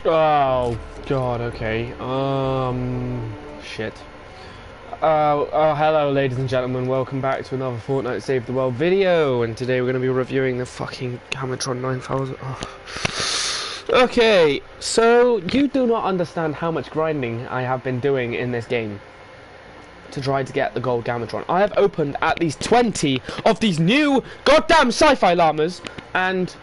Oh God. Okay. Shit. Hello, ladies and gentlemen. Welcome back to another Fortnite Save the World video, and today we're going to be reviewing the fucking Gammatron 9000. Oh. Okay, so you do not understand how much grinding I have been doing in this game to try to get the gold Gammatron. I have opened at least 20 of these new goddamn sci-fi llamas, and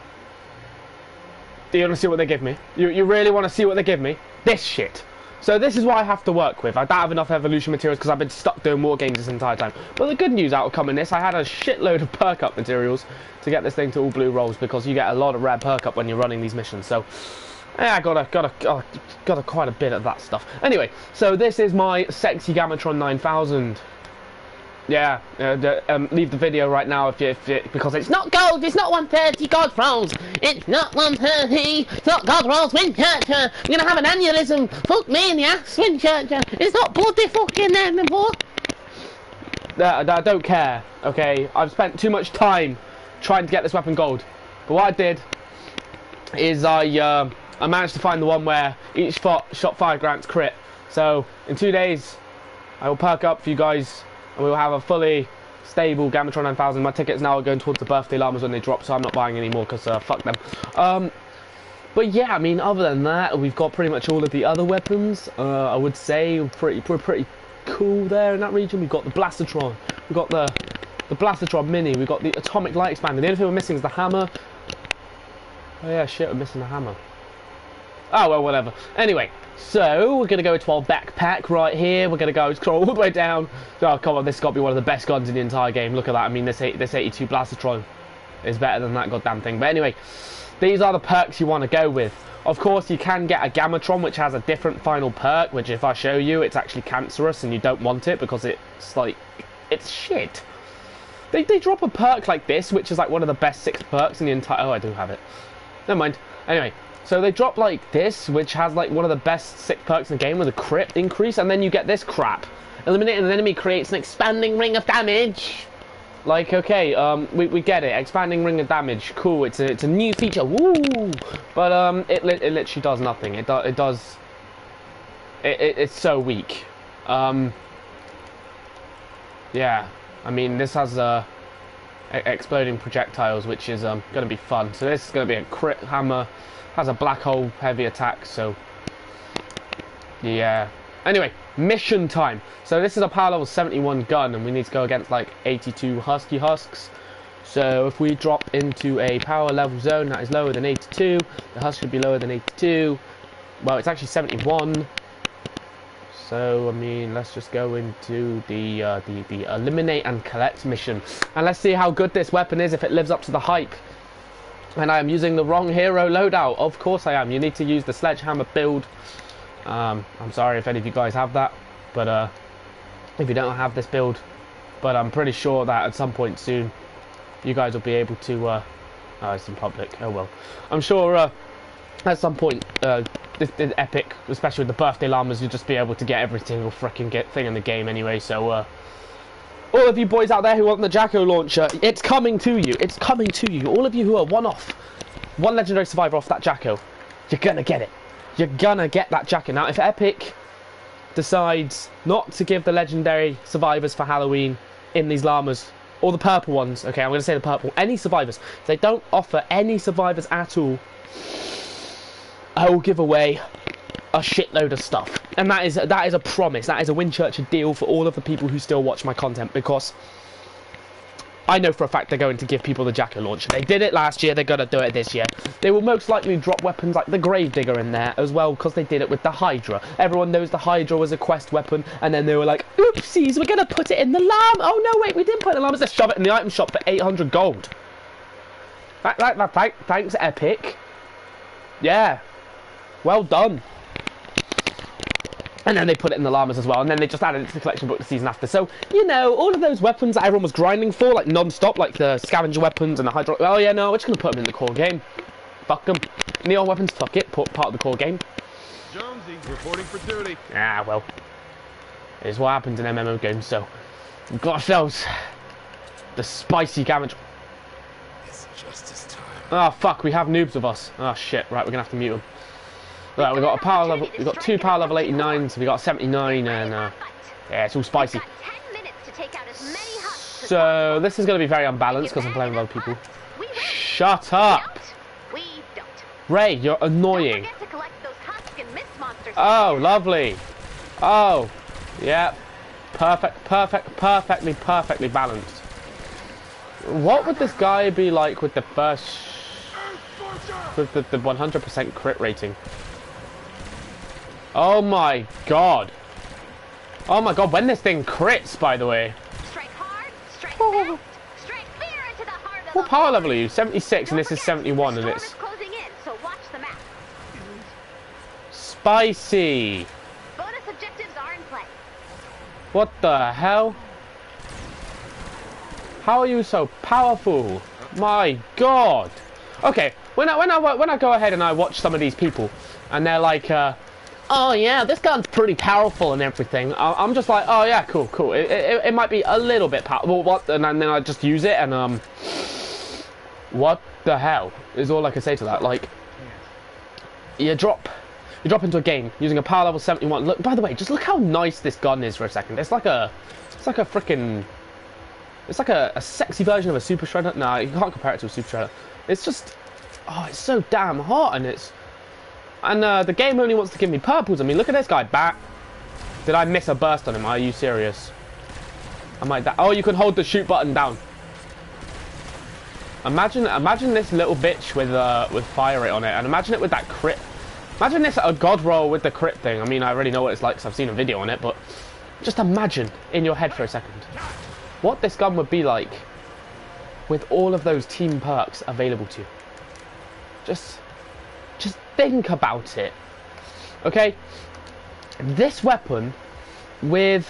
do you want to see what they give me? You really want to see what they give me? This shit. So this is what I have to work with. I don't have enough evolution materials because I've been stuck doing war games this entire time. But the good news out of coming this, I had a shitload of perk up materials to get this thing to all blue rolls, because you get a lot of rare perk up when you're running these missions. So yeah, I got quite a bit of that stuff. Anyway, so this is my sexy Gammatron 9000. Yeah, leave the video right now if you because it's not gold, it's not 130 gold rolls, it's not 130, it's not gold rolls, Winchurcher, I'm gonna have an aneurysm, fuck me in the ass, Winchurcher, it's not bloody fucking anymore. I don't care, okay, I've spent too much time trying to get this weapon gold, but what I did is I managed to find the one where each shot 5 grants crit, so in 2 days I will perk up for you guys. And we will have a fully stable Gammatron 9000. My tickets now are going towards the birthday llamas when they drop, so I'm not buying any more because fuck them. But yeah, I mean, other than that, we've got pretty much all of the other weapons. I would say we're pretty cool there in that region. We've got the Blastatron, we've got the Blastatron Mini, we've got the Atomic Light Expander. The only thing we're missing is the hammer. Oh yeah, shit, we're missing the hammer. Oh well, whatever. Anyway, so we're gonna go to our backpack right here. We're gonna go scroll all the way down. Oh come on, this has got to be one of the best guns in the entire game. Look at that. I mean, this 82 Blastatron is better than that goddamn thing. But anyway, these are the perks you want to go with. Of course, you can get a Gammatron which has a different final perk, which if I show you, it's actually cancerous and you don't want it because it's like, it's shit. They drop a perk like this, which is like one of the best 6 perks in the entire. Oh, I do have it. Never mind. Anyway. So they drop like this, which has like one of the best 6 perks in the game with a crit increase, and then you get this crap. Eliminating an enemy creates an expanding ring of damage. Like, okay, we get it. Expanding ring of damage, cool. It's a new feature, woo. But it literally does nothing. It's so weak. Yeah, I mean this has exploding projectiles, which is gonna be fun. So this is gonna be a crit hammer. Has a black hole heavy attack, so yeah. Anyway, mission time. So this is a power level 71 gun, and we need to go against like 82 husky husks. So if we drop into a power level zone that is lower than 82, the husk should be lower than 82. Well, it's actually 71. So I mean, let's just go into the eliminate and collect mission, and let's see how good this weapon is, if it lives up to the hype. And I am using the wrong hero loadout. Of course I am. You need to use the sledgehammer build. I'm sorry if any of you guys have that, but if you don't have this build, but I'm pretty sure that at some point soon you guys will be able to oh, it's in public. Oh well. I'm sure at some point this epic, especially with the birthday llamas, you'll just be able to get every single freaking thing in the game anyway. So all of you boys out there who want the Jacko launcher, it's coming to you. It's coming to you. All of you who are one legendary survivor off that Jacko, you're gonna get it. You're gonna get that Jacko. Now, if Epic decides not to give the legendary survivors for Halloween in these llamas, or the purple ones, okay, I'm gonna say the purple, any survivors, if they don't offer any survivors at all, I will give away a shitload of stuff, and that is a promise. That is a Winchurcher deal for all of the people who still watch my content, because I know for a fact they're going to give people the Jacko launcher. They did it last year, they're going to do it this year. They will most likely drop weapons like the Gravedigger in there as well, because they did it with the Hydra. Everyone knows the Hydra was a quest weapon, and then they were like, oopsies, we're going to put it in the llama. Oh no, wait, we didn't put it in the llamas. Let's shove it in the item shop for 800 gold. Thanks, Epic. Yeah, well done. And then they put it in the llamas as well, and then they just added it to the collection book the season after. So, you know, all of those weapons that everyone was grinding for, like non-stop, like the scavenger weapons and the hydro... Oh yeah, no, we're just going to put them in the core game. Fuck them. Neon weapons, fuck it, part of the core game. Jonesy, reporting for duty. Ah, well. It's what happens in MMO games, so... We've got ourselves the spicy Gammatron. It's justice time. Oh, fuck, we have noobs with us. Oh, shit, right, we're going to have to mute them. Right, we got a power level. We got 2 power level 89s. We got 79, and yeah, it's all spicy. So this is going to be very unbalanced because I'm playing with other people. Shut up, Ray. You're annoying. Oh, lovely. Oh, yeah. Perfectly balanced. What would this guy be like with the first... with the 100% crit rating? Oh my god. Oh my god, when this thing crits, by the way. Strike hard, strike fast, strike fear into the heart of What power level are you? 76 and this is 71 and it's... closing in, so watch the map. Spicy. Bonus objectives are in play. What the hell? How are you so powerful? My god. Okay, when I go ahead and I watch some of these people and they're like, oh yeah, this gun's pretty powerful and everything. I'm just like, oh yeah, cool. It might be a little bit powerful. What? And then I just use it and what the hell is all I can say to that? Like, you drop into a game using a power level 71. Look, by the way, just look how nice this gun is for a second. It's like a freaking, it's like a sexy version of a super shredder. Nah, you can't compare it to a super shredder. It's just, oh, it's so damn hot and it's. And the game only wants to give me purples. I mean, look at this guy. Bat. Did I miss a burst on him? Are you serious? I might die. Oh, you can hold the shoot button down. Imagine this little bitch with fire rate on it, and imagine it with that crit. Imagine this a god roll with the crit thing. I mean, I already know what it's like because I've seen a video on it, but just imagine in your head for a second what this gun would be like with all of those team perks available to you. Just think about it, okay? This weapon with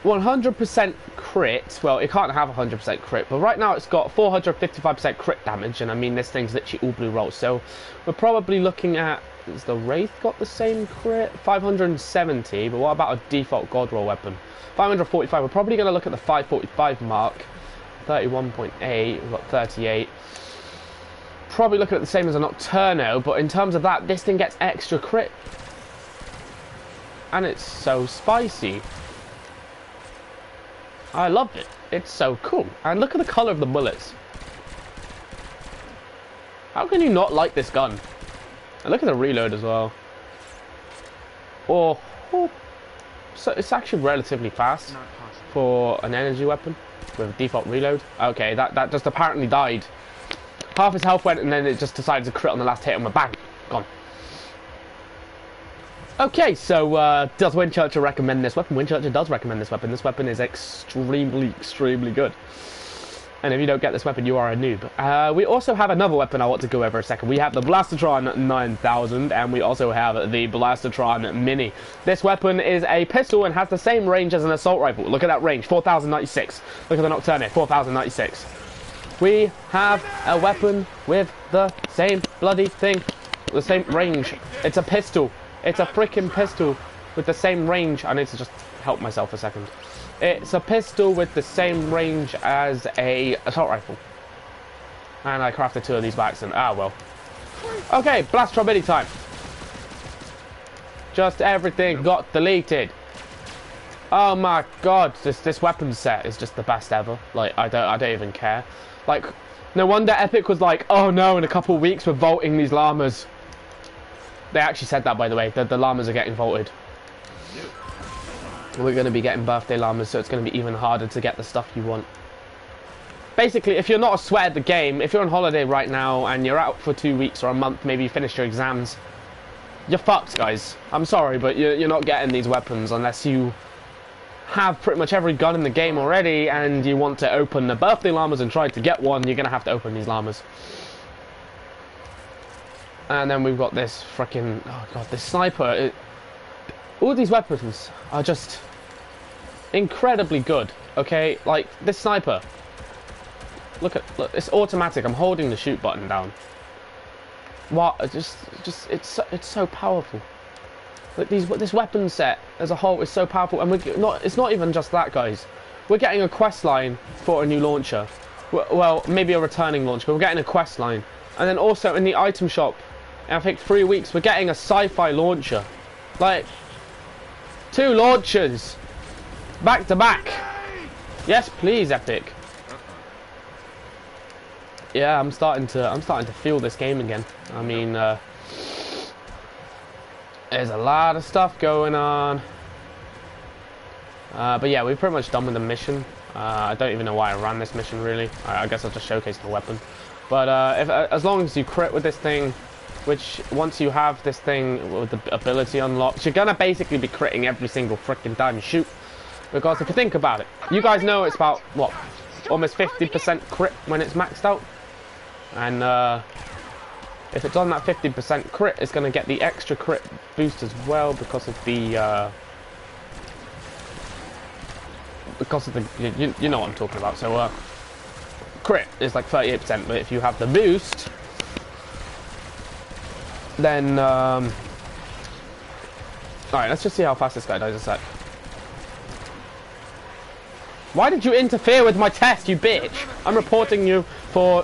100% crit, well, it can't have 100% crit, but right now it's got 455% crit damage, and I mean, this thing's literally all blue rolls, so we're probably looking at, has the Wraith got the same crit? 570, but what about a default god roll weapon? 545, we're probably going to look at the 545 mark, 31.8, we've got 38. Probably looking at the same as a Nocturno, but in terms of that, this thing gets extra crit. And it's so spicy. I love it. It's so cool. And look at the colour of the bullets. How can you not like this gun? And look at the reload as well. Oh, so it's actually relatively fast for an energy weapon with a default reload. Okay, that just apparently died. Half his health went and then it just decided to crit on the last hit and went bang, gone. Okay, so does Winchurcher recommend this weapon? Winchurcher does recommend this weapon. This weapon is extremely good. And if you don't get this weapon, you are a noob. We also have another weapon I want to go over a second. We have the Blastertron 9000 and we also have the Blastertron Mini. This weapon is a pistol and has the same range as an assault rifle. Look at that range, 4096. Look at the Nocturne, 4096. We have a weapon with the same bloody thing, the same range. It's a pistol. It's a freaking pistol with the same range. I need to just help myself a second. It's a pistol with the same range as a assault rifle. And I crafted 2 of these by accident. Ah, well. Okay, Blastron Mini time. Just everything got deleted. Oh my god, this weapon set is just the best ever. Like, I don't even care. Like, no wonder Epic was like, oh no, in a couple of weeks we're vaulting these llamas. They actually said that, by the way. The llamas are getting vaulted. We're going to be getting birthday llamas, so it's going to be even harder to get the stuff you want. Basically, if you're not a sweat at the game, if you're on holiday right now and you're out for 2 weeks or a month, maybe you finished your exams, you're fucked, guys. I'm sorry, but you're not getting these weapons unless you have pretty much every gun in the game already and you want to open the birthday llamas and try to get one. You're going to have to open these llamas. And then we've got this freaking, oh god, this sniper. All these weapons are just incredibly good, okay? Like, this sniper. Look, it's automatic. I'm holding the shoot button down. What? It's so powerful. Like, this weapon set as a whole is so powerful, and it's not even just that, guys. We're getting a quest line for a new launcher. Well, maybe a returning launcher, but we're getting a quest line. And then also in the item shop, I think 3 weeks, we're getting a sci-fi launcher. Like, 2 launchers. Back to back. Yes, please, Epic. Yeah, I'm starting to feel this game again. I mean, there's a lot of stuff going on. But yeah, we're pretty much done with the mission. I don't even know why I ran this mission, really. I guess I'll just showcase the weapon. But as long as you crit with this thing, which once you have this thing with the ability unlocked, you're gonna basically be critting every single freaking time you shoot. Because if you think about it, you guys know it's about, what, almost 50% crit when it's maxed out. And if it's on that 50% crit, it's going to get the extra crit boost as well because of the you know what I'm talking about. So crit is like 38%, but if you have the boost, then all right, let's just see how fast this guy dies a sec. Why did you interfere with my test, you bitch? I'm reporting you for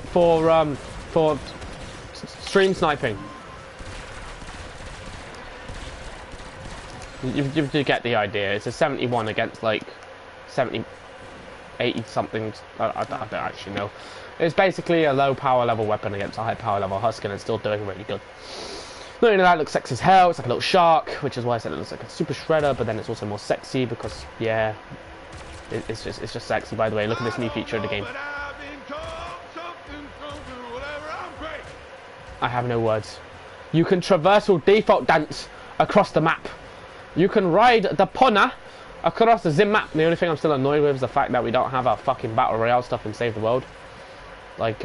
stream sniping. You get the idea. It's a 71 against like 70, 80 something. I don't actually know. It's basically a low power level weapon against a high power level husk, and it's still doing really good. Not only that, it looks sexy as hell. It's like a little shark, which is why I said it looks like a super shredder. But then it's also more sexy because yeah. It's just sexy. By the way, look at this new feature of the game. I have no words. You can traversal default dance across the map. You can ride the punna across the Zim map. The only thing I'm still annoyed with is the fact that we don't have our fucking battle royale stuff in Save the World. Like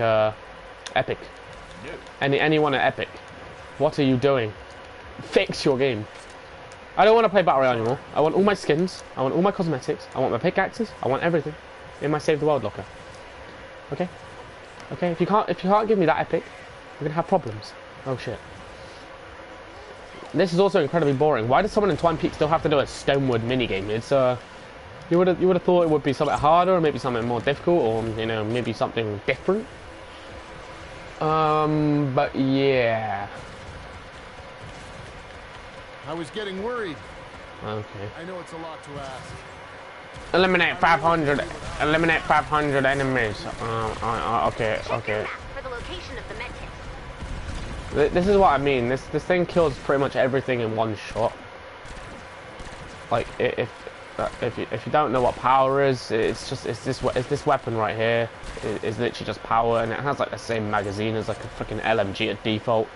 Epic. Anyone at Epic, what are you doing? Fix your game. I don't want to play Battle Royale anymore. I want all my skins. I want all my cosmetics. I want my pickaxes. I want everything in my Save the World locker. Okay? Okay, if you can't give me that Epic, we're gonna have problems. Oh shit. This is also incredibly boring. Why does someone in Twine Peaks still have to do a Stonewood minigame? It's you would have thought it would be something harder, or maybe something more difficult, or you know, maybe something different. But yeah. I was getting worried. Okay. I know it's a lot to ask. Eliminate 500. Eliminate 500 enemies. Okay. Okay. For the location of the med kit. This is what I mean. This thing kills pretty much everything in one shot. Like if you don't know what power is, it's this weapon right here. It's literally just power, and it has like the same magazine as like a freaking LMG at default.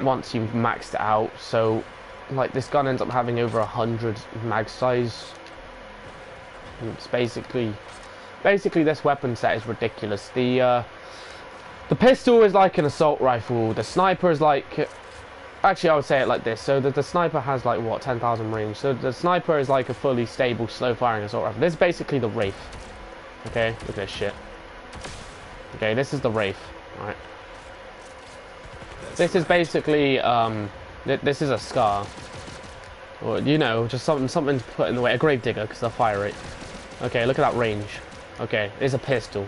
Once you've maxed it out, so like this gun ends up having over 100 mag size. And it's basically this weapon set is ridiculous. The pistol is like an assault rifle. The sniper is like, actually I would say it like this. So the sniper has like what, 10,000 range. So the sniper is like a fully stable, slow firing assault rifle. This is basically the Wraith. Okay, look at this shit. Okay, this is the Wraith. All right. This is basically, this is a Scar, or you know, just something to put in the way. A Gravedigger, because they'll fire it. Okay, look at that range. Okay, it's a pistol,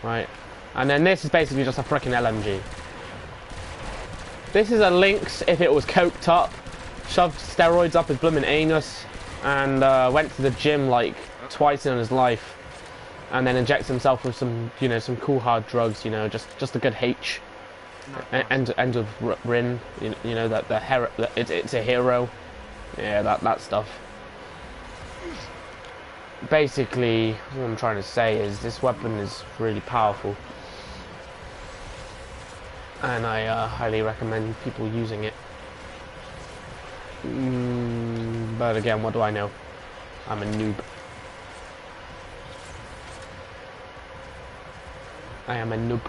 right? And then this is basically just a freaking LMG. This is a Lynx if it was coked up, shoved steroids up his blooming anus, and went to the gym like twice in his life, and then injects himself with some, you know, some cool hard drugs, you know, just a good H. End of Rin, you know, that the hero, it's a hero, yeah, that stuff. Basically, what I'm trying to say is this weapon is really powerful, and I highly recommend people using it. But again, what do I know? I'm a noob. I am a noob.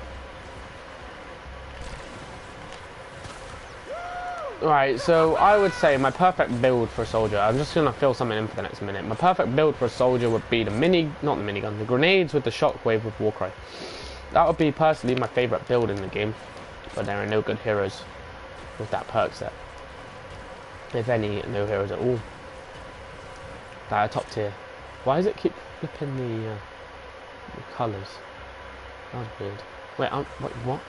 Right, so I would say my perfect build for a soldier, I'm just going to fill something in for the next minute. My perfect build for a soldier would be the the grenades with the shockwave with Warcry. That would be personally my favourite build in the game, but there are no good heroes with that perk set. If any, no heroes at all. That are top tier. Why does it keep flipping the colours? That's weird. Wait, wait, what?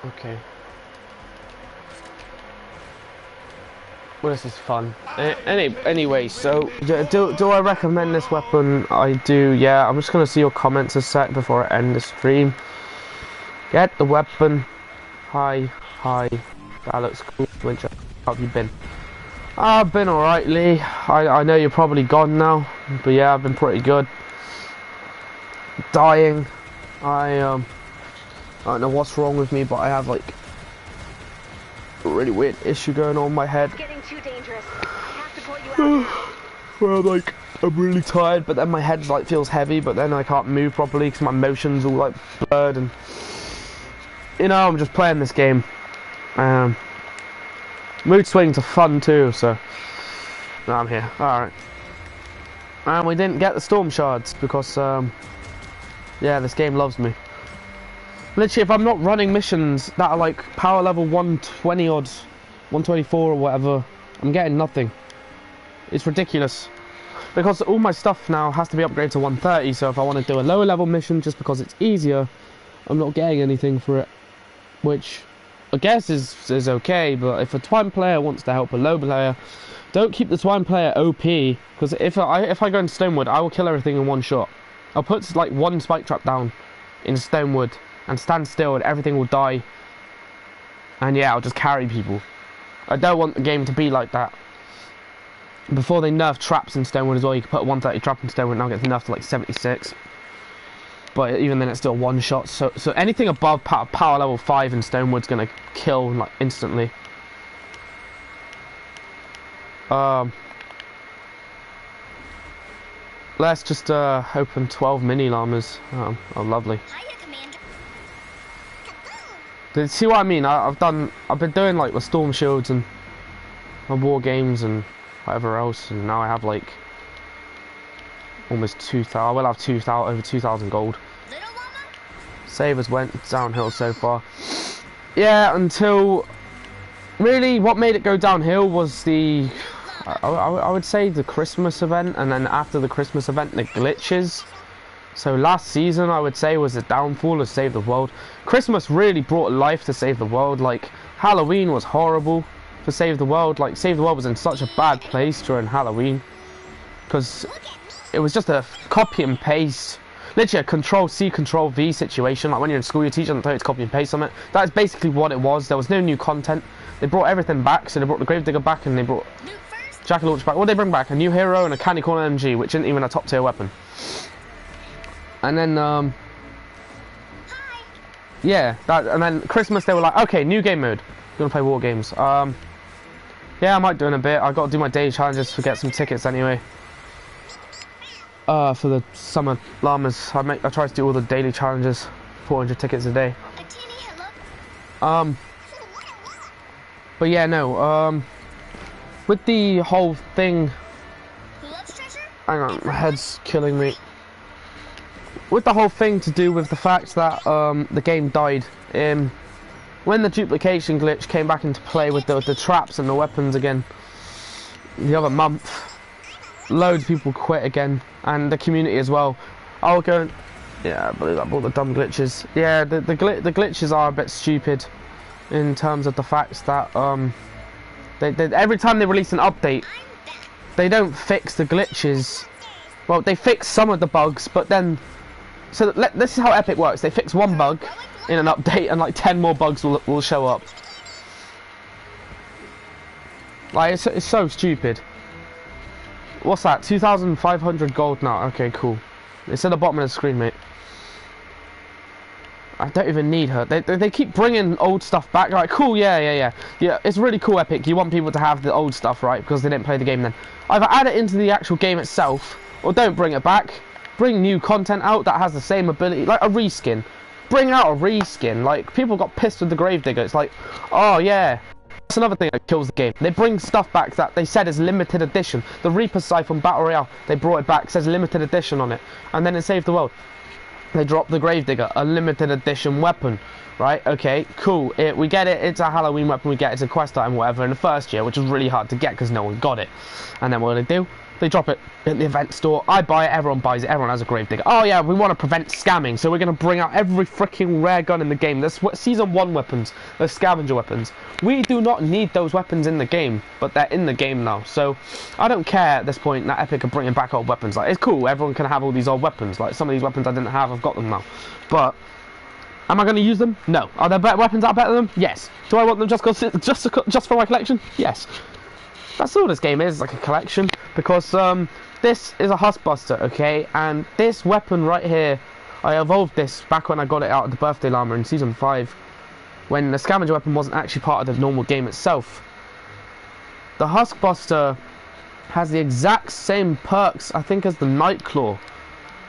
Okay. Well, this is fun. Anyway, so do I recommend this weapon? I do, yeah. I'm just gonna see your comments a sec before I end the stream. Get the weapon. Hi. That looks cool. How have you been? I've been alright, Lee. I know you're probably gone now, but yeah, I've been pretty good. Dying. I don't know what's wrong with me, but I have like a really weird issue going on in my head. It's getting too dangerous. I have to pull you out. Well, like, I'm really tired, but then my head like feels heavy, but then I can't move properly because my motions all like blurred, and you know, I'm just playing this game. Mood swings are fun too, so now I'm here. Alright. And we didn't get the storm shards because yeah, this game loves me. Literally, if I'm not running missions that are like power level 120 odd, 124 or whatever, I'm getting nothing. It's ridiculous. Because all my stuff now has to be upgraded to 130, so if I want to do a lower level mission just because it's easier, I'm not getting anything for it. Which I guess is okay, but if a Twine player wants to help a low player, don't keep the Twine player OP, because if I go into Stonewood, I will kill everything in one shot. I'll put like one spike trap down in Stonewood and stand still and everything will die. And yeah, I'll just carry people. I don't want the game to be like that. Before they nerfed traps in Stonewood as well, you could put a 130 trap in Stonewood, now it gets nerfed to like 76. But even then it's still one shot, so anything above power level 5 in Stonewood's gonna kill like instantly. Let's just open 12 mini llamas. Oh, lovely. See what I mean? I've been doing like the storm shields and my war games and whatever else, and now I have like almost 2,000. I will have 2,000, over 2,000 gold. Savers went downhill so far. Yeah, until really what made it go downhill was the I would say the Christmas event, and then after the Christmas event the glitches. So last season I would say was the downfall of Save the World. Christmas really brought life to Save the World. Like Halloween was horrible for Save the World. Like Save the World was in such a bad place during Halloween because it was just a copy and paste, literally a Control-C, Control-V situation. Like when you're in school, your teacher doesn't tell you to copy and paste something. That is basically what it was. There was no new content. They brought everything back, so they brought the Gravedigger back and they brought Jackal Launch back. What did they bring back? A new hero and a Candy Corn MG, which isn't even a top tier weapon. And then, yeah, and then Christmas they were like, okay, new game mode. We're gonna play war games. Yeah, I might do in a bit. I got to do my daily challenges to get some tickets anyway. For the summer llamas, I try to do all the daily challenges, 400 tickets a day. But yeah, no. With the whole thing, hang on, my head's killing me. With the whole thing to do with the fact that the game died, when the duplication glitch came back into play with the traps and the weapons again, the other month, loads of people quit again, and the community as well. I'll go and, yeah, I believe I bought the dumb glitches. Yeah, the glitches are a bit stupid in terms of the fact that they every time they release an update, they don't fix the glitches. Well, they fix some of the bugs, but then so this is how Epic works. They fix one bug in an update, and like 10 more bugs will show up. Like it's so stupid. What's that? 2,500 gold now. Okay, cool. It's at the bottom of the screen, mate. I don't even need her. They keep bringing old stuff back. Like, cool, yeah. It's really cool, Epic. You want people to have the old stuff, right? Because they didn't play the game then. Either add it into the actual game itself, or don't bring it back. Bring new content out that has the same ability, like a reskin. Bring out a reskin. Like, people got pissed with the Gravedigger. It's like, oh yeah. That's another thing that kills the game. They bring stuff back that they said is limited edition. The Reaper Scythe from Battle Royale, they brought it back, says limited edition on it. And then in Save the World, they dropped the Gravedigger, a limited edition weapon. Right, okay, cool. We get it, it's a Halloween weapon, we get it, it's a quest item, whatever, in the first year, which was really hard to get because no one got it. And then what do? They drop it at the event store. I buy it. Everyone buys it. Everyone has a gravedigger. Oh yeah, we want to prevent scamming, so we're going to bring out every freaking rare gun in the game. There's season 1 weapons. There's scavenger weapons. We do not need those weapons in the game, but they're in the game now. So I don't care at this point that Epic are bringing back old weapons. Like, it's cool. Everyone can have all these old weapons. Like, some of these weapons I didn't have, I've got them now. But am I going to use them? No. Are there better weapons that are better than them? Yes. Do I want them just for my collection? Yes. That's all this game is, like a collection. Because this is a Hustbuster, okay? And this weapon right here, I evolved this back when I got it out of the birthday llama in season 5, when the scavenger weapon wasn't actually part of the normal game itself. The Hustbuster has the exact same perks, I think, as the Nightclaw.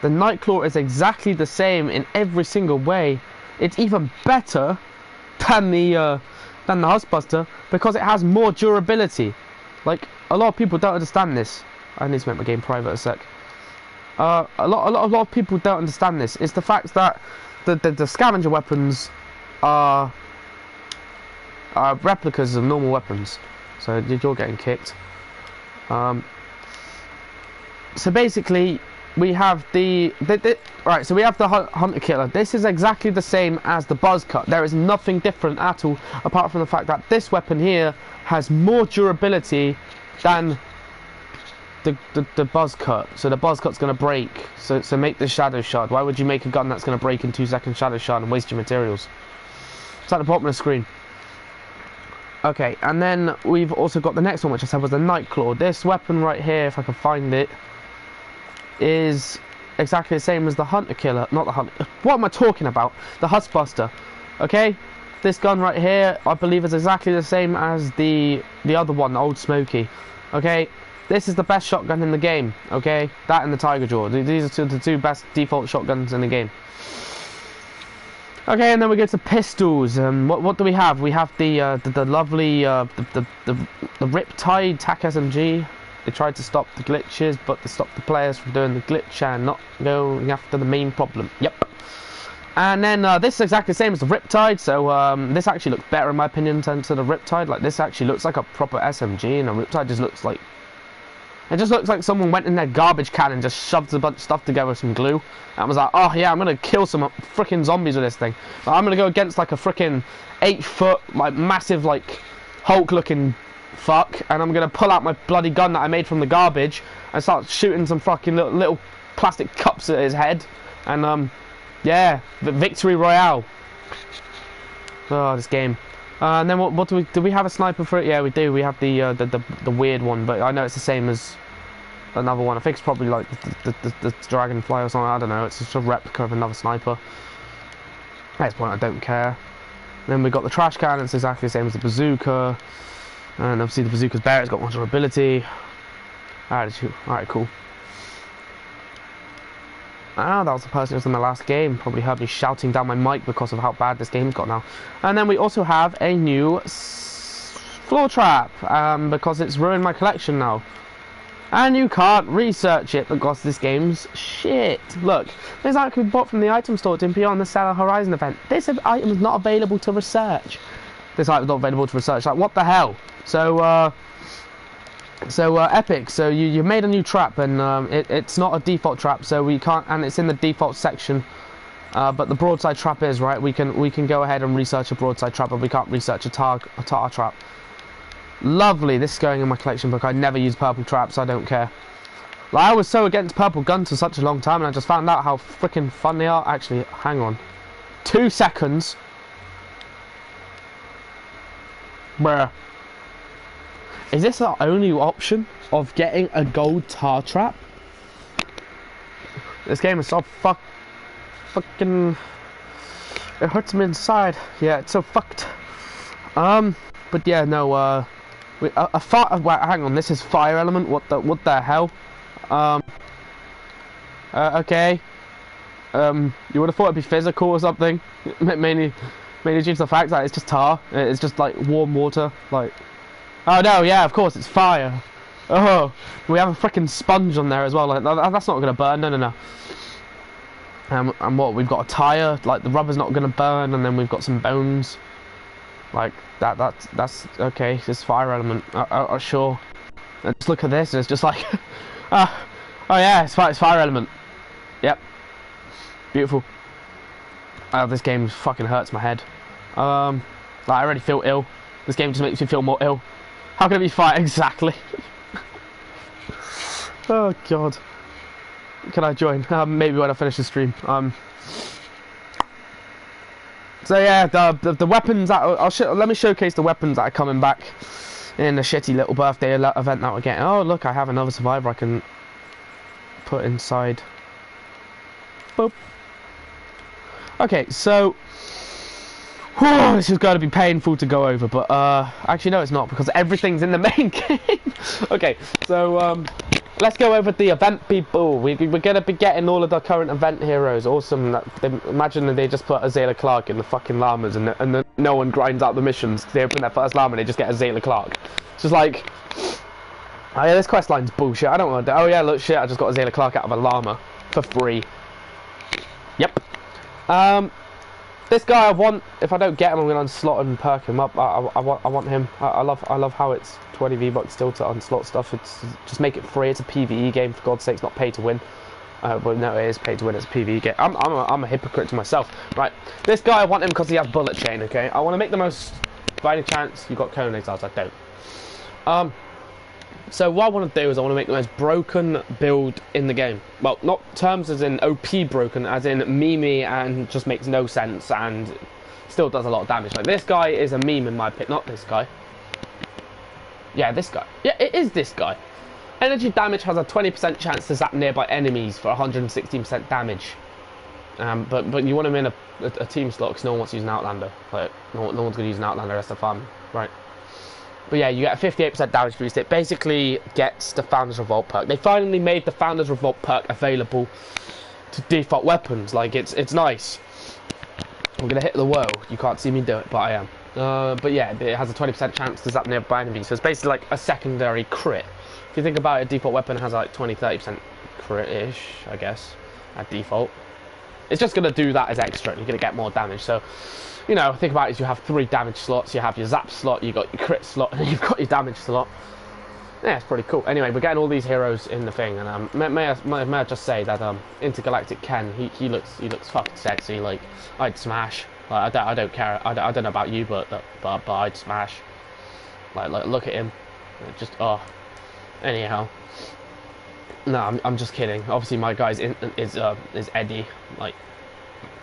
The Nightclaw is exactly the same in every single way. It's even better than the Hustbuster because it has more durability. Like, a lot of people don't understand this. I need to make my game private a sec. A lot of people don't understand this. It's the fact that the scavenger weapons are replicas of normal weapons. So you're getting kicked. So basically, we have right. So we have the hunter killer. This is exactly the same as the buzz cut. There is nothing different at all, apart from the fact that this weapon here has more durability than the buzz cut. So the buzz cut's going to break. So make the shadow shard. Why would you make a gun that's going to break in 2 seconds shadow shard and waste your materials? It's at the bottom of the screen. Okay, and then we've also got the next one, which I said was the Nightclaw. This weapon right here, if I can find it, is exactly the same as the hunter killer. Not the hunter. What am I talking about? The Hustbuster. Okay, this gun right here, I believe, is exactly the same as the other one, the Old Smoky. Okay, this is the best shotgun in the game. Okay, that and the Tiger Jaw. These are the two best default shotguns in the game. Okay, and then we get to pistols. What do we have? We have the lovely the Riptide TAC SMG. They tried to stop the glitches, but they stopped the players from doing the glitch and not going after the main problem. Yep. And then this is exactly the same as the Riptide, so this actually looks better in my opinion to the Riptide. Like, this actually looks like a proper SMG, and a Riptide just looks like... It just looks like someone went in their garbage can and just shoved a bunch of stuff together with some glue. And was like, oh yeah, I'm going to kill some freaking zombies with this thing. Like, I'm going to go against like a freaking 8-foot, like massive, like Hulk-looking fuck. And I'm going to pull out my bloody gun that I made from the garbage and start shooting some fucking little plastic cups at his head. And yeah, the victory royale. Oh, this game. And then what do we have a sniper for it? Yeah, we do. We have the weird one, but I know it's the same as another one. I think it's probably like the dragonfly or something. I don't know. It's just a replica of another sniper. At this point, I don't care. And then we got the trash can. It's exactly the same as the bazooka, and obviously the bazooka's better. It's got more durability. Alright, cool. Ah, that was the person who was in the last game. Probably heard me shouting down my mic because of how bad this game's got now. And then we also have a new floor trap, because it's ruined my collection now. And you can't research it because this game's shit. Look, this item we bought from the item store to be on the Seller Horizon event. This item is not available to research. This item's not available to research. Like, what the hell? So Epic, so you made a new trap, and it's not a default trap, so we can't, and it's in the default section, but the broadside trap is, right? We can go ahead and research a broadside trap, but we can't research a tar trap. Lovely. This is going in my collection book. I never use purple traps. I don't care. Like, I was so against purple guns for such a long time, and I just found out how freaking fun they are. Actually, hang on, 2 seconds. Bruh. Is this our only option of getting a gold tar trap? This game is so fucking... It hurts me inside. Yeah, it's so fucked. But yeah, no, wait, hang on, this is fire element. What the hell? Okay. You would have thought it'd be physical or something. mainly due to the fact that it's just tar. It's just like warm water, like... Oh no, yeah, of course, it's fire. Oh, we have a freaking sponge on there as well. Like, that's not gonna burn. No. And what? We've got a tire. Like, the rubber's not gonna burn, and then we've got some bones. Like that's okay. This fire element. Sure. And just look at this. It's just like Oh yeah, it's fire element. Yep. Beautiful. This game fucking hurts my head. Like, I already feel ill. This game just makes me feel more ill. How can it be fire? Exactly. Oh god. Can I join? Maybe when I finish the stream. So yeah, the weapons that let me showcase the weapons that are coming back in the shitty little birthday event that we're getting. Oh look, I have another survivor I can put inside. Boop. Okay, so this is going to be painful to go over, but actually no, it's not, because everything's in the main game. Okay, so let's go over the event people. We're going to be getting all of the current event heroes. Awesome. Imagine that they just put Azalea Clark in the fucking llamas, and then no one grinds out the missions. They open their first llama and they just get Azalea Clark. It's just like, oh yeah, this quest line's bullshit. I don't want to do. Oh yeah, look, shit, I just got Azalea Clark out of a llama for free. Yep. This guy I want. If I don't get him, I'm gonna unslot and perk him up. I want him. I love how it's 20 V-Bucks still to unslot stuff. It's just make it free. It's a PvE game, for God's sake. It's not pay to win. Well, no, it is pay to win. It's a PvE game. I'm a hypocrite to myself. Right. This guy I want him because he has bullet chain. Okay. I want to make the most. By any chance, you got cone exiles? I don't. So what I want to do is I want to make the most broken build in the game. Well, not terms as in OP broken, as in memey and just makes no sense and still does a lot of damage. Like, this guy is a meme in my pit, not this guy. Yeah, this guy. Yeah, it is this guy. Energy damage has a 20% chance to zap nearby enemies for 116% damage. But you want him in a team slot because no one wants to use an Outlander. Like, no one's going to use an Outlander, that's the fun. Right. But yeah, you get a 58% damage boost. It basically gets the Founders Revolt perk. They finally made the Founders Revolt perk available to default weapons. Like, it's nice. I'm gonna hit the whoa. You can't see me do it, but I am. But yeah, it has a 20% chance to zap nearby enemies. So it's basically like a secondary crit. If you think about it, a default weapon has like 20-30% crit-ish, I guess, at default. It's just gonna do that as extra. You're gonna get more damage. So, you know, think about it as you have 3 damage slots. You have your zap slot, you got your crit slot, and you've got your damage slot. Yeah, it's pretty cool. Anyway, we're getting all these heroes in the thing, and may I just say that Intergalactic Ken, he looks fucking sexy. Like, I'd smash. Like, I don't care. I don't know about you, but I'd smash. Like look at him. Just anyhow. No, I'm just kidding. Obviously, my guy's is Eddie. Like,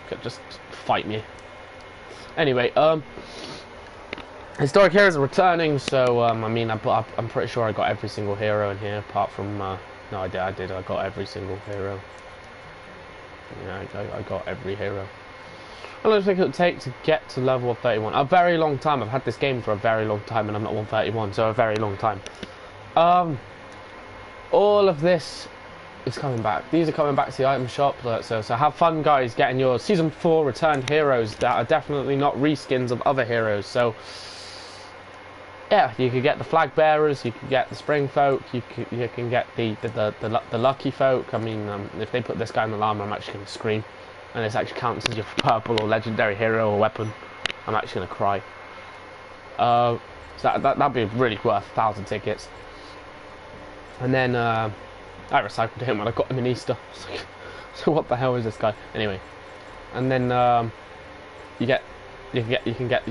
could just fight me. Anyway, historic heroes are returning, so I mean, I'm pretty sure I got every single hero in here, apart from no, I did. I got every single hero. Yeah, I got every hero. How long do you think it would take to get to level 31? A very long time. I've had this game for a very long time, and I'm not 131, so a very long time. All of this is coming back. These are coming back to the item shop. So have fun, guys, getting your Season 4 returned heroes that are definitely not reskins of other heroes. So, yeah, you could get the flag bearers, you can get the spring folk, you can get the lucky folk. I mean, if they put this guy in the llama, I'm actually going to scream. And this actually counts as your purple or legendary hero or weapon. I'm actually going to cry. So that'd be really worth 1,000 tickets. And then I recycled him when I got him in Easter. So what the hell is this guy? Anyway, and then you can get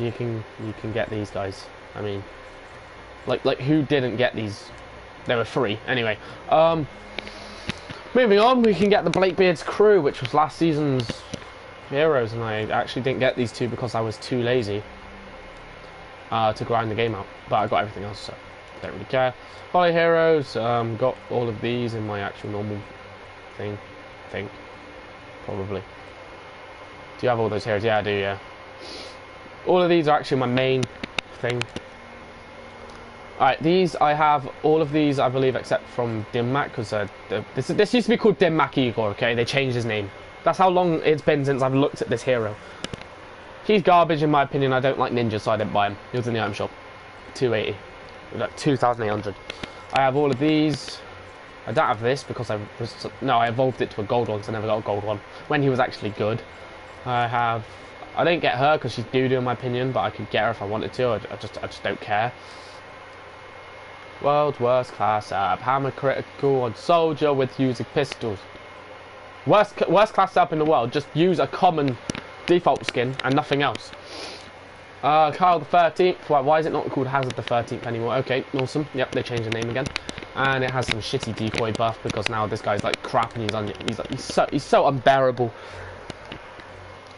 these guys. I mean, like who didn't get these? They were free. Anyway, moving on, we can get the Blakebeard's crew, which was last season's heroes, and I actually didn't get these two because I was too lazy to grind the game out. But I got everything else, so don't really care. Volley heroes, got all of these in my actual normal thing, I think, probably. Do you have all those heroes? Yeah, I do, yeah. All of these are actually my main thing. Alright, these, I have all of these, I believe, except from Dimmak, because this used to be called Dimmak Igor, okay? They changed his name. That's how long it's been since I've looked at this hero. He's garbage, in my opinion. I don't like ninjas, so I didn't buy him. He was in the item shop. 280. Like 2,800. I have all of these. I don't have this because I evolved it to a gold one, so I never got a gold one when he was actually good. I didn't get her because she's doo-doo in my opinion, but I could get her if I wanted to. I just don't care. World's worst class up. Hammer critical on soldier with using pistols. Worst class up in the world. Just use a common default skin and nothing else. Kyle the 13th. Why is it not called Hazard the 13th anymore? Okay, awesome. Yep, they changed the name again. And it has some shitty decoy buff because now this guy's like crap and he's so unbearable.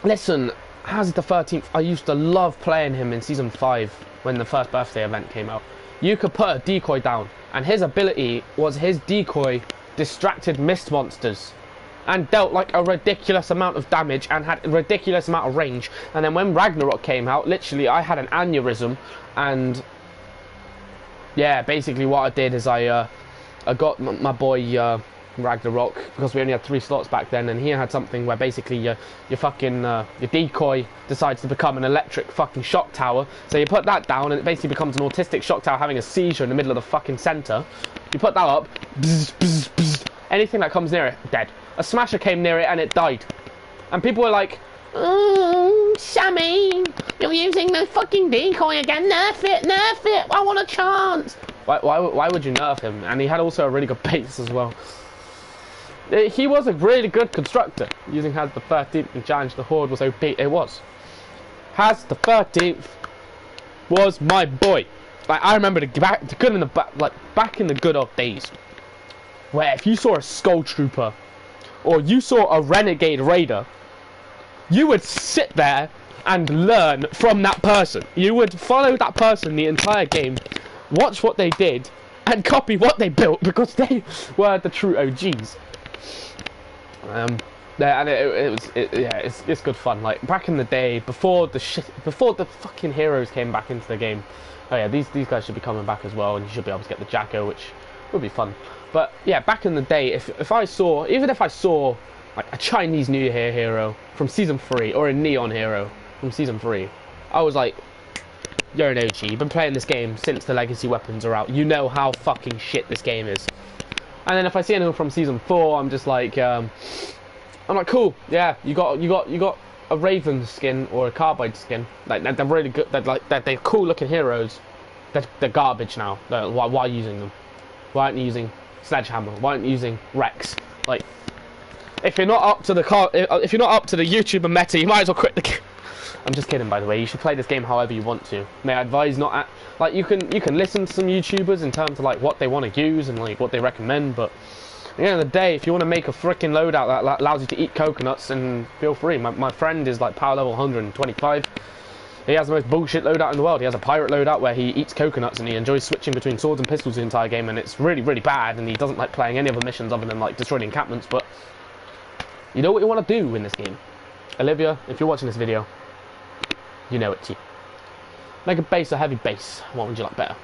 Listen, Hazard the 13th, I used to love playing him in Season 5 when the first birthday event came out. You could put a decoy down, and his ability was his decoy distracted mist monsters and dealt like a ridiculous amount of damage and had a ridiculous amount of range. And then when Ragnarok came out, literally I had an aneurysm, and yeah, basically what I did is I got my boy Ragnarok, because we only had 3 slots back then, and he had something where basically your fucking your decoy decides to become an electric fucking shock tower. So you put that down and it basically becomes an autistic shock tower having a seizure in the middle of the fucking center. You put that up, bzz, bzz, bzz. Anything that comes near it, dead. A smasher came near it and it died. And people were like, "Oh, Sammy, you're using the fucking decoy again, nerf it, I want a chance." Why would you nerf him? And he had also a really good base as well. He was a really good constructor. Using Haz the 13th and challenge the Horde was OP. It was. Haz the 13th was my boy. Like, I remember back in the good old days, where if you saw a Skull Trooper or you saw a Renegade Raider, you would sit there and learn from that person. You would follow that person the entire game, watch what they did, and copy what they built because they were the true OGs. Yeah, and it's good fun. Like back in the day, before the fucking heroes came back into the game. Oh yeah, these guys should be coming back as well, and you should be able to get the Jacko, which would be fun. But yeah, back in the day, if I saw like a Chinese New Year hero from Season 3 or a Neon hero from Season 3, I was like, you're an OG. You've been playing this game since the legacy weapons are out. You know how fucking shit this game is. And then if I see anyone from Season 4, I'm just like, I'm like, cool, yeah, you got a Raven skin or a Carbide skin. Like they're really good. They're cool looking heroes. They're garbage now. Why are you using them? Why aren't you using Sledgehammer? Why aren't you using Rex? Like, if you're not up to the YouTuber meta, you might as well quit the game. I'm just kidding, by the way. You should play this game however you want to. May I advise not at, like, you can listen to some YouTubers in terms of like what they want to use and like what they recommend, but at the end of the day, if you want to make a freaking loadout that allows you to eat coconuts, then feel free. My friend is like power level 125. He has the most bullshit loadout in the world. He has a pirate loadout where he eats coconuts and he enjoys switching between swords and pistols the entire game, and it's really, really bad, and he doesn't like playing any other missions other than like destroying encampments. But you know what you want to do in this game. Olivia, if you're watching this video, you know it too. Make a base or heavy base. What would you like better?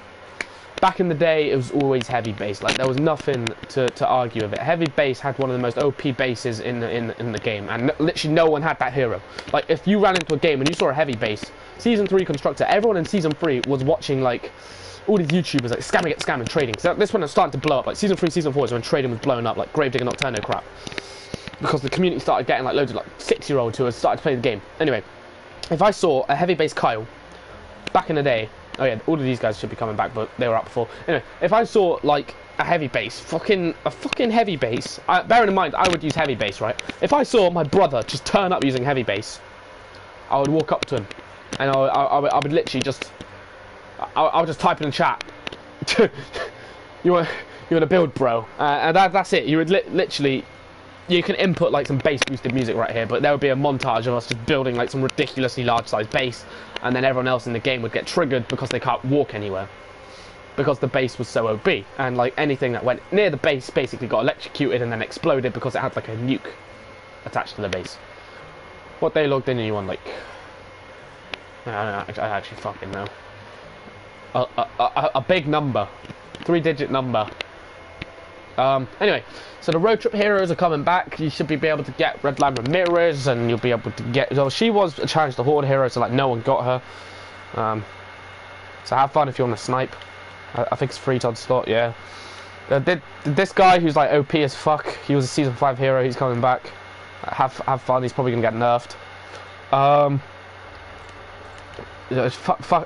Back in the day, it was always heavy base. Like, there was nothing to argue with it. Heavy base had one of the most OP bases in the game, and literally no one had that hero. Like, if you ran into a game and you saw a heavy base, Season 3 constructor, everyone in Season 3 was watching like all these YouTubers like scam and trading. So this one was starting to blow up. Like Season 3, Season 4 is when trading was blowing up, like Gravedigger Nocturno crap, because the community started getting like loads of like 6-year-olds who had started to play the game. Anyway, if I saw a heavy base Kyle back in the day, oh yeah, all of these guys should be coming back, but they were up before. Anyway, if I saw like a heavy base, a fucking heavy base, bearing in mind I would use heavy base, right? If I saw my brother just turn up using heavy base, I would walk up to him and I would literally just, I would just type in the chat, you want to build, bro? And that's it. You would literally. You can input like some bass boosted music right here, but there would be a montage of us just building like some ridiculously large size bass, and then everyone else in the game would get triggered because they can't walk anywhere because the base was so OP, and like anything that went near the base basically got electrocuted and then exploded because it had like a nuke attached to the base. What they logged in and you won, like, I actually fucking know, a big number, 3-digit number. Anyway, so the road trip heroes are coming back. You should be able to get Redline Ramirez, and you'll be able to get. Well, she was a challenge the Horde hero, so like no one got her. So have fun if you want to snipe. I think it's free to slot. Yeah. This guy who's like OP as fuck. He was a Season 5 hero. He's coming back. Have fun. He's probably gonna get nerfed.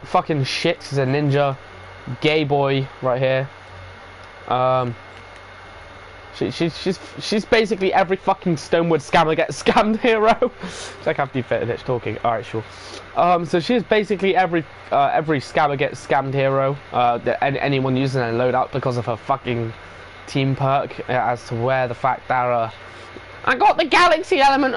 Fucking shit. He's a ninja, gay boy right here. She's basically every fucking Stonewood scammer gets scammed hero. Check out the fetish talking. All right, sure. So she's basically every scammer gets scammed hero. Anyone using a loadout because of her fucking team perk, as to where the fact that I got the galaxy element.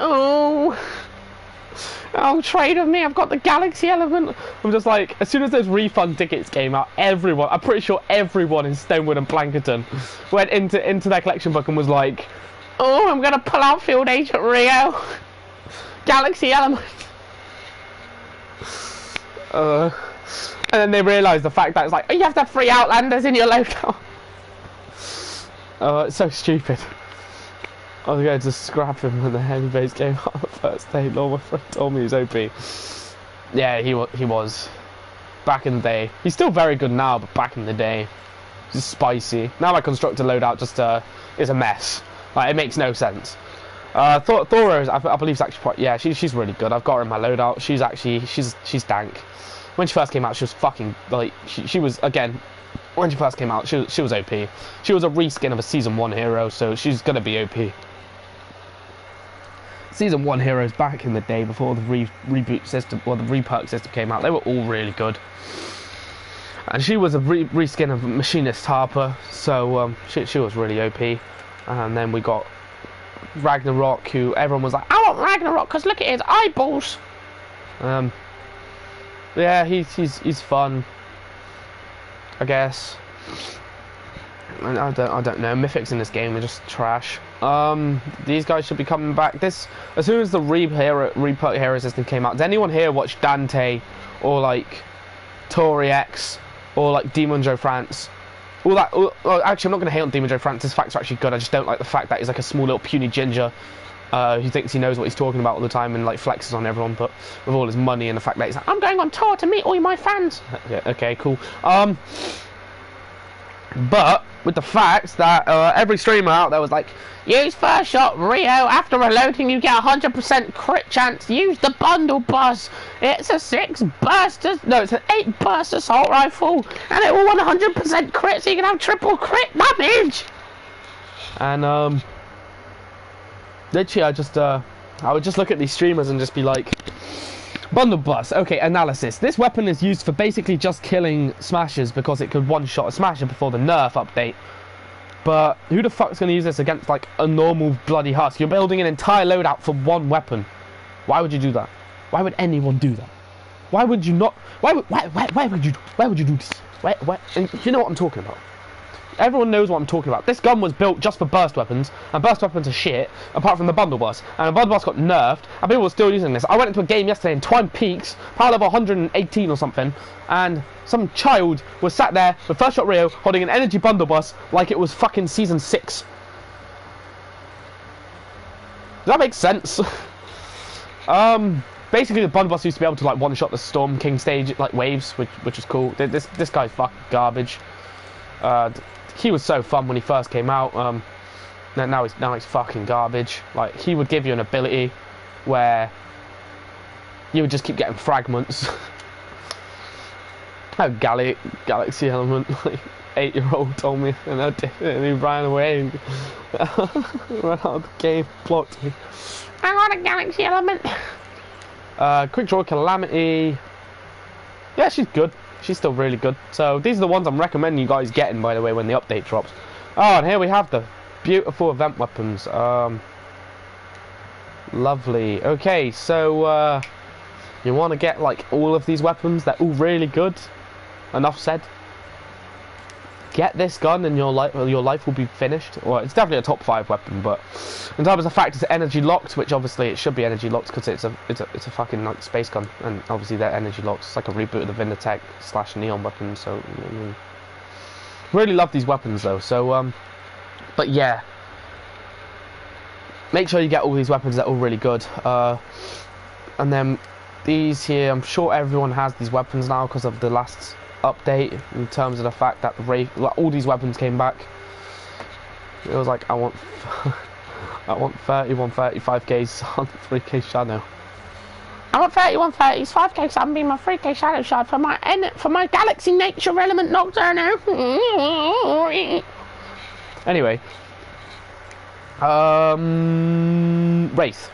Oh, trade with me, I've got the galaxy element. I'm just like, as soon as those refund tickets came out, I'm pretty sure everyone in Stonewood and Plankerton went into their collection book and was like, oh, I'm gonna pull out Field Agent Rio. Galaxy element. And then they realised the fact that it's like, oh, you have to have 3 Outlanders in your loadout. It's so stupid. I was going to scrap him when the heavy base came out on the first day. Lord, my friend told me he was OP. Yeah, he was. Back in the day. He's still very good now, but back in the day, he's spicy. Now my constructor loadout just is a mess. Like, it makes no sense. Thora, I believe, is actually quite... Yeah, she's really good. I've got her in my loadout. She's dank. When she first came out, she was fucking... Like, she was, again... When she first came out, she was OP. She was a reskin of a Season 1 hero, so she's gonna be OP. Season 1 heroes back in the day, before the reboot system, or the reperk system came out, they were all really good. And she was a reskin of Machinist Harper, so she was really OP. And then we got Ragnarok, who everyone was like, I want Ragnarok, because look at his eyeballs! Yeah, he's fun, I guess. I don't know. Mythics in this game are just trash. These guys should be coming back. As soon as the reperk hero system came out, did anyone here watch Dante or like Tori X or like Demon Joe France? All that. Actually, I'm not going to hate on Demon Joe France. His facts are actually good. I just don't like the fact that he's like a small little puny ginger who thinks he knows what he's talking about all the time and like flexes on everyone, but with all his money and the fact that he's like, I'm going on tour to meet all my fans. Yeah, okay, cool. But with the fact that every streamer out there was like, use first shot Rio, after reloading you get 100% crit chance, use the bundle buzz, it's a 8 burst assault rifle, and it will 100% crit, so you can have triple crit damage. And literally I would just look at these streamers and just be like, bundle bus. Okay, analysis. This weapon is used for basically just killing smashers because it could one-shot a smasher before the nerf update. But who the fuck's going to use this against like a normal bloody husk? You're building an entire loadout for one weapon. Why would you do that? Why would anyone do that? Why would you not? Why would you do this? And you know what I'm talking about. Everyone knows what I'm talking about. This gun was built just for burst weapons, and burst weapons are shit, apart from the bundle bus. And the bundle bus got nerfed, and people were still using this. I went into a game yesterday in Twine Peaks, power level 118 or something, and some child was sat there with First Shot Rio holding an energy bundle bus like it was fucking Season 6. Does that make sense? Basically the bundle bus used to be able to like one-shot the Storm King stage like waves, which is cool. This guy's fucking garbage. He was so fun when he first came out. Now he's fucking garbage. Like, he would give you an ability where you would just keep getting fragments. A galaxy element, like 8-year-old told me, and I did it, and he ran away and ran out of the game, blocked me. I got a galaxy element. Quick Draw Calamity. Yeah, she's good. She's still really good. So these are the ones I'm recommending you guys getting, by the way, when the update drops. Oh, and here we have the beautiful event weapons. Lovely. Okay, so you want to get like all of these weapons? They're all really good. Enough said. Get this gun and your life will be finished. Well, it's definitely a top 5 weapon, but in terms of the fact it's energy locked, which obviously it should be energy locked because it's a fucking like space gun, and obviously they're energy locked. It's like a reboot of the Vindertech / Neon weapon. So really love these weapons though. So but yeah, make sure you get all these weapons. They're all really good. And then these here, I'm sure everyone has these weapons now because of the last update, in terms of the fact that all these weapons came back. It was like, I want 30, 135Ks on 3K Shadow. I want 30, 130s, 5K Sun Beam, my 3K Shadow Shard for my Galaxy Nature Element Nocturno. Anyway, Wraith.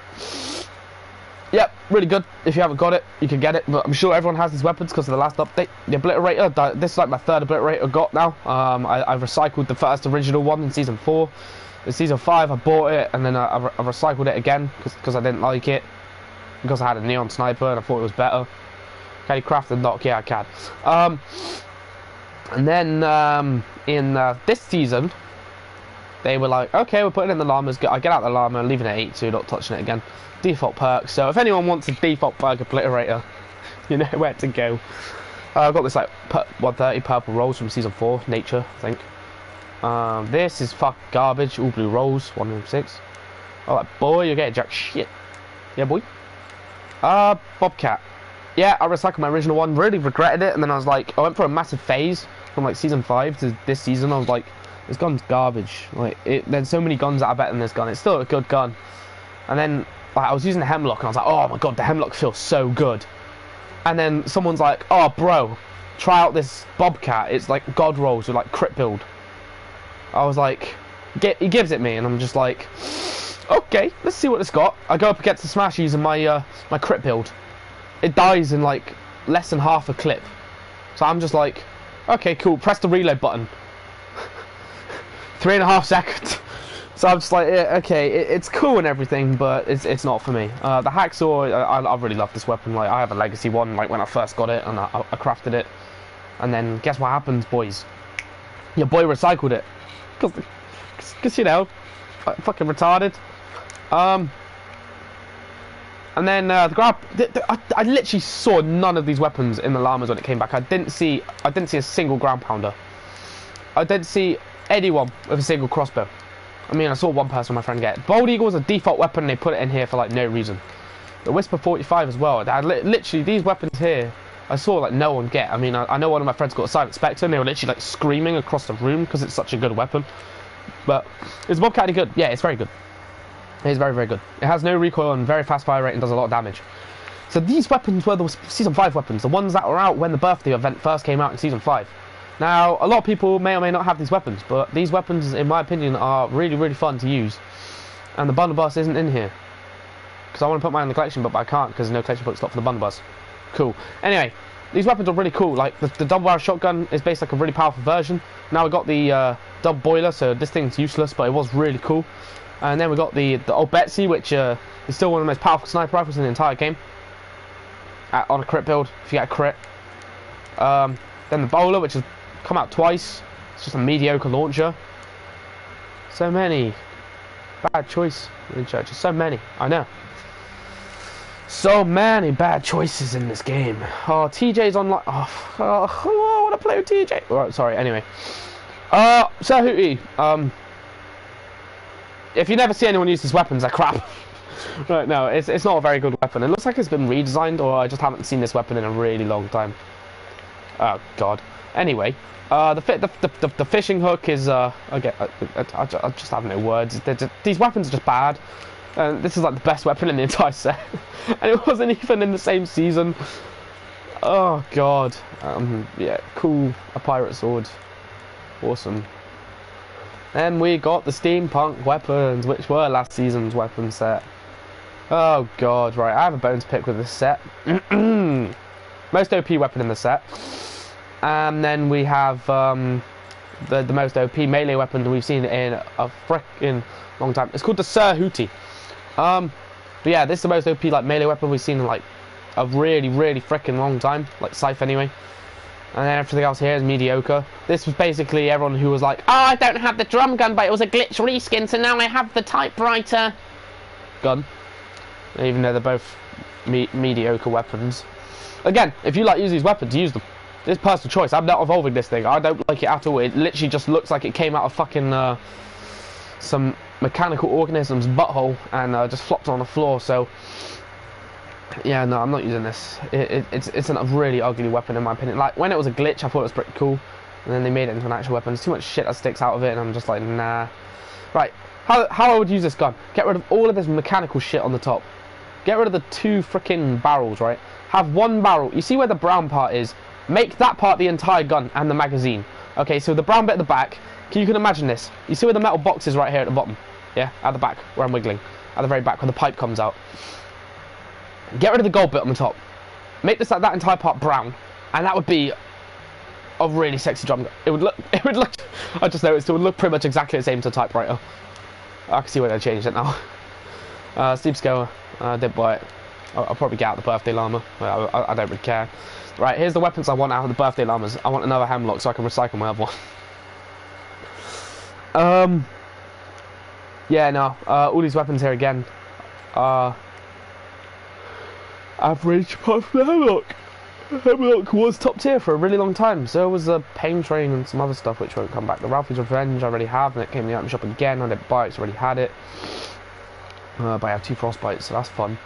Yep, really good. If you haven't got it, you can get it. But I'm sure everyone has these weapons because of the last update. The Obliterator, this is like my third Obliterator I got now. I recycled the first original one in Season 4. In Season 5, I bought it, and then I recycled it again because I didn't like it. Because I had a Neon Sniper, and I thought it was better. Can you craft the knock? Yeah, I can. And then in this season, they were like, okay, we're putting in the llamas. I get out the llama, leaving it at 82, not touching it again. Default perk. So if anyone wants a default perk Obliterator, you know where to go. I got this like 130 purple rolls from Season 4, Nature, I think. This is fuck garbage. All blue rolls, 106. Oh, like, boy, you're getting jack shit. Yeah, boy. Bobcat. Yeah, I recycled my original one. Really regretted it, and then I was like, I went for a massive phase from like Season 5 to this season. I was like, this gun's garbage. Like, there's so many guns that are better than this gun. It's still a good gun. And then like, I was using the Hemlock, and I was like, oh my god, the Hemlock feels so good. And then someone's like, oh bro, try out this Bobcat. It's like God rolls with like crit build. I was like, he gives it me, and I'm just like, okay, let's see what it's got. I go up against the Smash using my my crit build. It dies in like less than half a clip. So I'm just like, okay, cool. Press the reload button. 3.5 seconds. So I'm just like, yeah, okay, it's cool and everything, but it's not for me. The Hacksaw, I really love this weapon. Like, I have a legacy one, like when I first got it, and I crafted it. And then guess what happens, boys? Your boy recycled it, cause you know, fucking retarded. And then the grab, I literally saw none of these weapons in the llamas when it came back. I didn't see a single ground pounder. I didn't see anyone with a single crossbow. I mean, I saw one person, my friend, get it. Bold Eagle was a default weapon, and they put it in here for like no reason. The Whisper 45 as well. Literally, these weapons here, I saw like no one get. I mean, I know one of my friends got a Silent Spectre, and they were literally like screaming across the room because it's such a good weapon. But is Bobcat any good? Yeah, it's very good. It is very, very good. It has no recoil and very fast fire rate and does a lot of damage. So these weapons were the Season 5 weapons, the ones that were out when the birthday event first came out in Season 5. Now, a lot of people may or may not have these weapons, but these weapons, in my opinion, are really, really fun to use. And the bundle bus isn't in here. Because I want to put mine in the collection, but I can't because there's no collection book slot for the bundle bus. Cool. Anyway, these weapons are really cool. Like, the double barrel shotgun is based like a really powerful version. Now we got the double boiler, so this thing's useless, but it was really cool. And then we got the old Betsy, which is still one of the most powerful sniper rifles in the entire game. On a crit build, if you get a crit. Then the bowler, which has come out twice. It's just a mediocre launcher. So many bad choice in churches. So many, I know. So many bad choices in this game. Oh, TJ's online. Oh, I want to play with TJ. Right, sorry. Anyway, Sir Hootie. If you never see anyone use these weapons, they're crap. Right, no, it's not a very good weapon. It looks like it's been redesigned, or I just haven't seen this weapon in a really long time. Oh god. Anyway, the fishing hook is I just have no words. These weapons are just bad. This is like the best weapon in the entire set, and it wasn't even in the same season. Oh god. Yeah, cool. A pirate sword. Awesome. Then we got the steampunk weapons, which were last season's weapon set. Oh god, right, I have a bone to pick with this set. Most OP weapon in the set. And then we have the most OP melee weapon we've seen in a frickin' long time. It's called the Sir Hootie. But yeah, this is the most OP like melee weapon we've seen in like a really, really frickin' long time. Like Scythe anyway. And then everything else here is mediocre. This was basically everyone who was like, oh, I don't have the drum gun, but it was a glitch reskin, so now I have the typewriter gun. Even though they're both mediocre weapons. Again, if you like use these weapons, use them. It's personal choice. I'm not evolving this thing. I don't like it at all. It literally just looks like it came out of fucking some mechanical organism's butthole and just flopped on the floor. So yeah, no, I'm not using this. It's a really ugly weapon in my opinion. Like when it was a glitch, I thought it was pretty cool, and then they made it into an actual weapon. There's too much shit that sticks out of it, and I'm just like, nah. Right, how I would use this gun? Get rid of all of this mechanical shit on the top. Get rid of the 2 freaking barrels, right? Have one barrel. You see where the brown part is? Make that part the entire gun and the magazine. Okay, so the brown bit at the back, you can imagine this. You see where the metal box is right here at the bottom? Yeah, at the back, where I'm wiggling. At the very back, where the pipe comes out. Get rid of the gold bit on the top. Make this like that entire part brown, and that would be a really sexy drum gun. It would look, I just noticed, it would look pretty much exactly the same to the typewriter. I can see where they changed it now. Steep scale, I did buy it. I'll probably get out the birthday llama. I don't really care. Right, here's the weapons I want out of the birthday llamas. I want another hemlock so I can recycle my other one. Yeah, no, all these weapons here again are average apart from the hemlock. Hemlock was top tier for a really long time. So was the Pain Train and some other stuff which won't come back. The Ralphie's Revenge I already have, and it came in the item shop again. I didn't buy it, so I already had it. But I have 2 frostbites, so that's fun.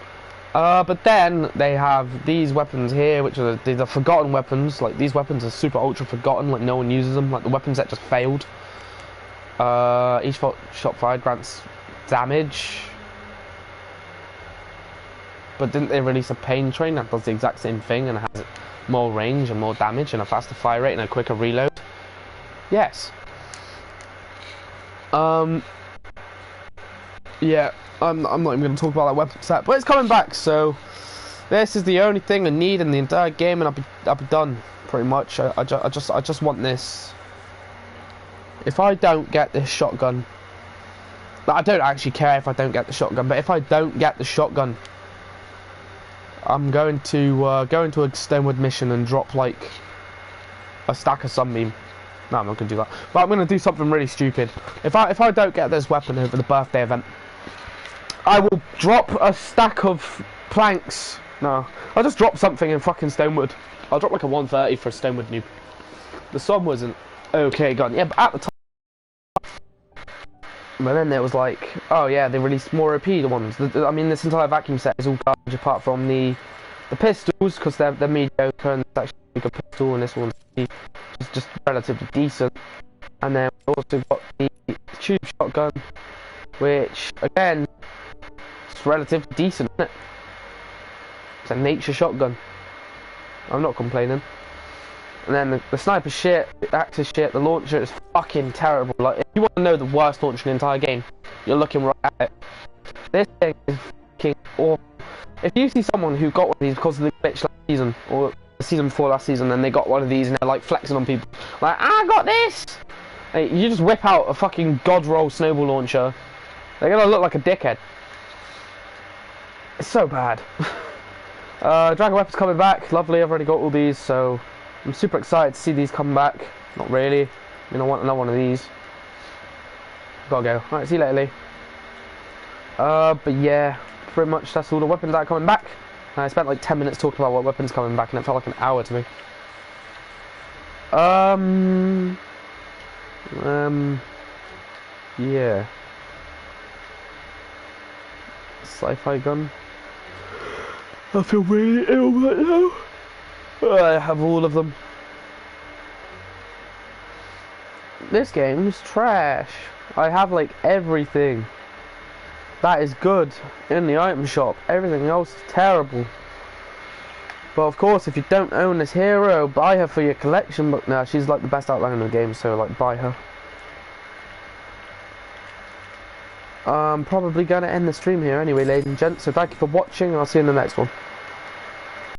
But then they have these weapons here, which are the forgotten weapons. Like, these weapons are super ultra forgotten, like no one uses them. Like the weapons that just failed. Each shot fired grants damage. But didn't they release a Pain Train that does the exact same thing and has more range and more damage and a faster fire rate and a quicker reload? Yes. Yeah, I'm not even going to talk about that weapon set, but it's coming back. So this is the only thing I need in the entire game, and I'll be done pretty much. I just want this. If I don't get this shotgun, I don't actually care if I don't get the shotgun, but if I don't get the shotgun, I'm going to go into a Stonewood mission and drop like a stack of Sunbeam. No, I'm not going to do that. But I'm going to do something really stupid. If I don't get this weapon over the birthday event, I will drop a stack of planks. No, I'll just drop something in fucking Stonewood. I'll drop like a 130 for a Stonewood noob. The sun wasn't okay gone. Yeah, but at the time. But then there was like, oh yeah, they released more OP ones. I mean, this entire vacuum set is all garbage apart from the pistols, because they're mediocre, and it's actually a good pistol, and this one's just relatively decent. And then we also got the tube shotgun, which again, it's relatively decent, isn't it? It's a nature shotgun. I'm not complaining. And then the sniper shit, the axis shit, the launcher is fucking terrible. Like, if you want to know the worst launcher in the entire game, you're looking right at it. This thing is fucking awful. If you see someone who got one of these because of the glitch last season, or the season before last season, and they got one of these and they're like flexing on people, like, I got this! Like, you just whip out a fucking god roll snowball launcher, they're gonna look like a dickhead. It's so bad. Dragon Weapon's coming back, lovely, I've already got all these, so I'm super excited to see these come back. Not really. I mean, I want another one of these. Gotta go. Alright, see you later, Lee. But yeah, pretty much that's all the weapons that are coming back. I spent like 10 minutes talking about what weapons coming back, and it felt like an hour to me. Yeah. Sci-fi gun. I feel really ill right now. I have all of them. This game's trash. I have like everything that is good in the item shop. Everything else is terrible. But of course, if you don't own this hero, buy her for your collection. But no, she's like the best outline in the game, so like buy her. I'm probably gonna end the stream here anyway, ladies and gents. So thank you for watching, and I'll see you in the next one.